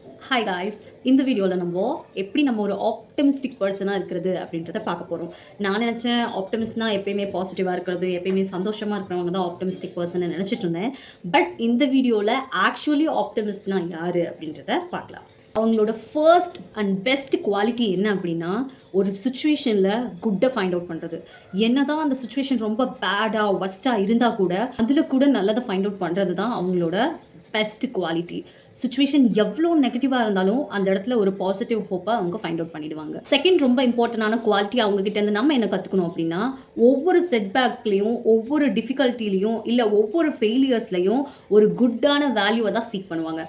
Hi guys, இந்த வீடியோவில் நம்ம ஒரு ஆப்டமிஸ்டிக் பர்சனாக இருக்கிறது அப்படின்றத பார்க்க போகிறோம். நான் நினச்சேன் ஆப்டமிஸ்ட்னா எப்பயுமே பாசிட்டிவாக இருக்கிறது, எப்பயுமே சந்தோஷமாக இருக்கிறவங்க தான் ஆப்டமிஸ்டிக் பர்சன் நினச்சிட்டு இருந்தேன். பட் இந்த வீடியோவில் ஆக்சுவலி ஆப்டமிஸ்ட்னா யார் அப்படின்றத பார்க்கலாம். அவங்களோட ஃபர்ஸ்ட் அண்ட் பெஸ்ட் குவாலிட்டி என்ன அப்படின்னா, ஒரு சுச்சுவேஷனில் குட்டை ஃபைண்ட் அவுட் பண்ணுறது. என்ன தான் அந்த சுச்சுவேஷன் ரொம்ப பேடாக ஒஸ்ட்டாக இருந்தால் கூட அதில் கூட நல்லதை ஃபைண்ட் அவுட் பண்ணுறது தான் அவங்களோட பெஸ்ட் குவாலிட்டி. சுச்சுவேஷன் எவ்வளோ நெகட்டிவாக இருந்தாலும் அந்த இடத்துல ஒரு பாசிட்டிவ் ஹோப்பை அவங்க ஃபைண்ட் அவுட் பண்ணிடுவாங்க. செகண்ட் ரொம்ப இம்பார்ட்டண்டான குவாலிட்டி அவங்ககிட்ட இருந்து நம்ம என்ன கற்றுக்கணும் அப்படின்னா, ஒவ்வொரு செட்பேக்லேயும், ஒவ்வொரு டிஃபிகல்ட்டிலையும், இல்லை ஒவ்வொரு ஃபெயிலியர்ஸ்லையும் ஒரு குட்டான வேல்யூவை தான் சீக் பண்ணுவாங்க.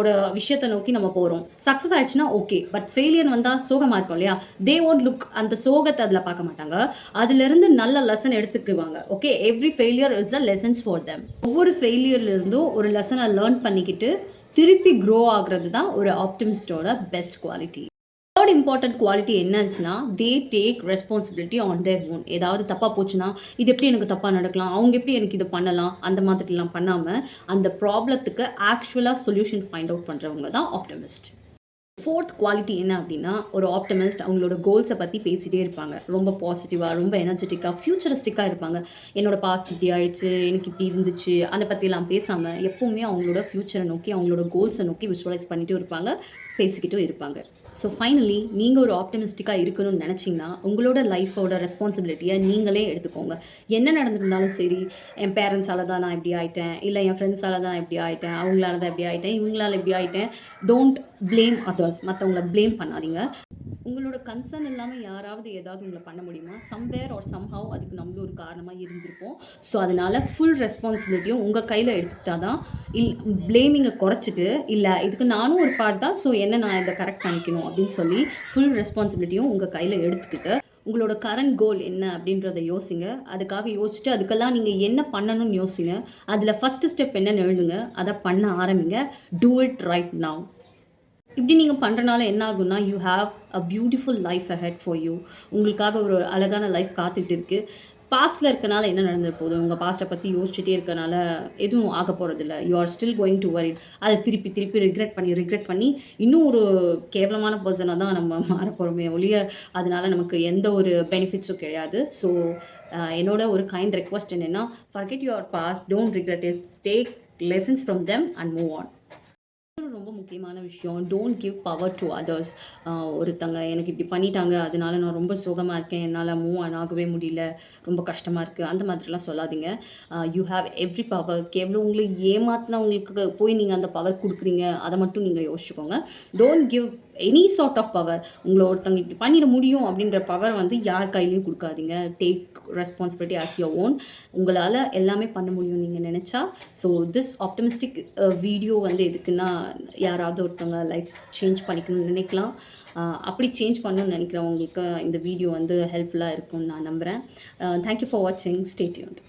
ஒரு விஷயத்தை நோக்கி நம்ம போகிறோம், சக்ஸஸ் ஆயிடுச்சுன்னா ஓகே, பட் ஃபெயிலியர் வந்தால் சோகமாக இருக்கும் இல்லையா? தே ஒன்ட் லுக் அந்த சோகத்தை அதில் பார்க்க மாட்டாங்க, அதுலேருந்து நல்ல லெசன் எடுத்துக்குவாங்க. Okay, every failure is a lessons for them. ஒவ்வொரு ஃபெயிலியர்லேருந்தும் ஒரு லெசனை லேர்ன் பண்ணிக்கிட்டு திருப்பி க்ரோ ஆகிறது தான் ஒரு ஆப்டிமிஸ்டோட best quality. Third important quality என்னச்சுன்னா, they take responsibility on their own. ஏதாவது தப்பாக போச்சுன்னா, இது எப்படி எனக்கு தப்பாக நடக்கலாம், அவங்க எப்படி எனக்கு இதை பண்ணலாம், அந்த மாதிரிலாம் பண்ணாமல் அந்த ப்ராப்ளத்துக்கு ஆக்சுவலாக சொல்யூஷன் ஃபைண்ட் அவுட் பண்ணுறவங்க தான் ஆப்டிமிஸ்ட். ஃபோர்த் குவாலிட்டி என்ன அப்படின்னா, ஒரு ஆப்டமிஸ்ட் அவங்களோட கோல்ஸை பற்றி பேசிகிட்டே இருப்பாங்க. ரொம்ப பாசிட்டிவாக, ரொம்ப எனர்ஜெட்டிக்காக, ஃப்யூச்சரிஸ்டிக்காக இருப்பாங்க. என்னோட பாஸ்ட் இப்படி ஆயிடுச்சு, எனக்கு இப்படி இருந்துச்சு, அதை பற்றிலாம் பேசாமல் எப்போவுமே அவங்களோட ஃப்யூச்சரை நோக்கி, அவங்களோட கோல்ஸை நோக்கி விஷுவலைஸ் பண்ணிகிட்டும் இருப்பாங்க, பேசிக்கிட்டும் இருப்பாங்க. ஸோ ஃபைனலி நீங்கள் ஒரு ஆப்டமிஸ்டிக்காக இருக்கணும்னு நினச்சிங்கன்னா, உங்களோட லைஃபோட ரெஸ்பான்சிபிலிட்டியை நீங்களே எடுத்துக்கோங்க. என்ன நடந்திருந்தாலும் சரி, என் பேரண்ட்ஸால் தான் நான் இப்படி ஆகிட்டேன், இல்லை என் ஃப்ரெண்ட்ஸால் தான் இப்படி ஆகிட்டேன், அவங்களால தான் இப்படி ஆகிட்டேன், இவங்களால இப்படி ஆகிட்டேன். Don't blame others. மற்றவங்கள ப்ளேம் பண்ணாதீங்க. உங்களோட கன்சர்ன் இல்லாமல் யாராவது ஏதாவது உங்களை பண்ண முடியுமா? சம்வேர் ஆர் சம்ஹவ் அதுக்கு நம்மளும் ஒரு காரணமாக இருந்திருப்போம். ஸோ அதனால் ஃபுல் ரெஸ்பான்சிபிலிட்டியும் உங்கள் கையில் எடுத்துக்கிட்டா தான், ப்ளேமிங்கை குறைச்சிட்டு, இல்லை இதுக்கு நானும் ஒரு பார்ட் தான், ஸோ என்ன நான் இதை கரெக்ட் பண்ணிக்கணும் அப்படின்னு சொல்லி ஃபுல் ரெஸ்பான்சிபிலிட்டியும் உங்கள் கையில் எடுத்துக்கிட்டு, உங்களோட கரண்ட் கோல் என்ன அப்படின்றத யோசிங்க. அதுக்காக யோசிச்சுட்டு அதுக்கெல்லாம் நீங்கள் என்ன பண்ணணும்னு யோசிங்க. அதில் ஃபஸ்ட்டு ஸ்டெப் என்னன்னு எழுதுங்க, அதை பண்ண ஆரம்பிங்க. Do it right now. இப்படி நீங்கள் பண்ணுறனால என்ன ஆகும்னா, you have a beautiful life ahead for you. உங்களுக்காக ஒரு அழகான லைஃப் காத்துட்டு இருக்குது. பாஸ்ட்டில் இருக்கனால என்ன நடந்துட்டு போகுது, உங்கள் பாஸ்ட்டை பற்றி யோசிச்சுட்டே இருக்கனால எதுவும் ஆக போகிறதில்ல. You are still going to worried. அதை திருப்பி ரிக்ரெட் பண்ணி இன்னும் ஒரு கேவலமான பர்சனாக தான் நம்ம மாற போகிறோமே ஒழிய, அதனால் நமக்கு எந்த ஒரு பெனிஃபிட்ஸும் கிடையாது. ஸோ என்னோட ஒரு கைண்ட் ரெக்வஸ்ட் என்னென்னா, forget your past, don't regret it, take lessons from them and move on. ரொம்ப முக்கியமான விஷயம், don't give power to others. ஒருத்தங்க எனக்கு இப்படி பண்ணிட்டாங்க, அதனால நான் ரொம்ப சோகமாக இருக்கேன், என்னால் மூவ் ஆன் ஆகவே முடியல, ரொம்ப கஷ்டமாக இருக்குது, அந்த மாதிரிலாம் சொல்லாதீங்க. You have every power. கேவலம் உங்களை ஏமாத்தினவங்களுக்கு போய் நீங்கள் அந்த பவர் கொடுக்குறீங்க, அதை மட்டும் நீங்கள் யோசிச்சுக்கோங்க. Don't give any sort of power. உங்களை ஒருத்தங்க இப்படி பண்ணிட முடியும் அப்படின்ற பவர் யார் கையிலையும் கொடுக்காதீங்க. Take responsibility as your own. உங்களால் எல்லாமே பண்ண முடியும் நீங்கள் நினச்சா. ஸோ திஸ் ஆப்டமிஸ்டிக் வீடியோ எதுக்குன்னா, யாராவது ஒருத்தவங்க லைஃப் சேஞ்ச் பண்ணிக்கணும்னு நினைக்கலாம். அப்படி சேஞ்ச் பண்ணணும்னு நினைக்கிறவங்களுக்கு இந்த வீடியோ ஹெல்ப்ஃபுல்லாக இருக்கும்னு நான் நம்புகிறேன். தேங்க்யூ ஃபார் வாட்சிங். Stay tuned.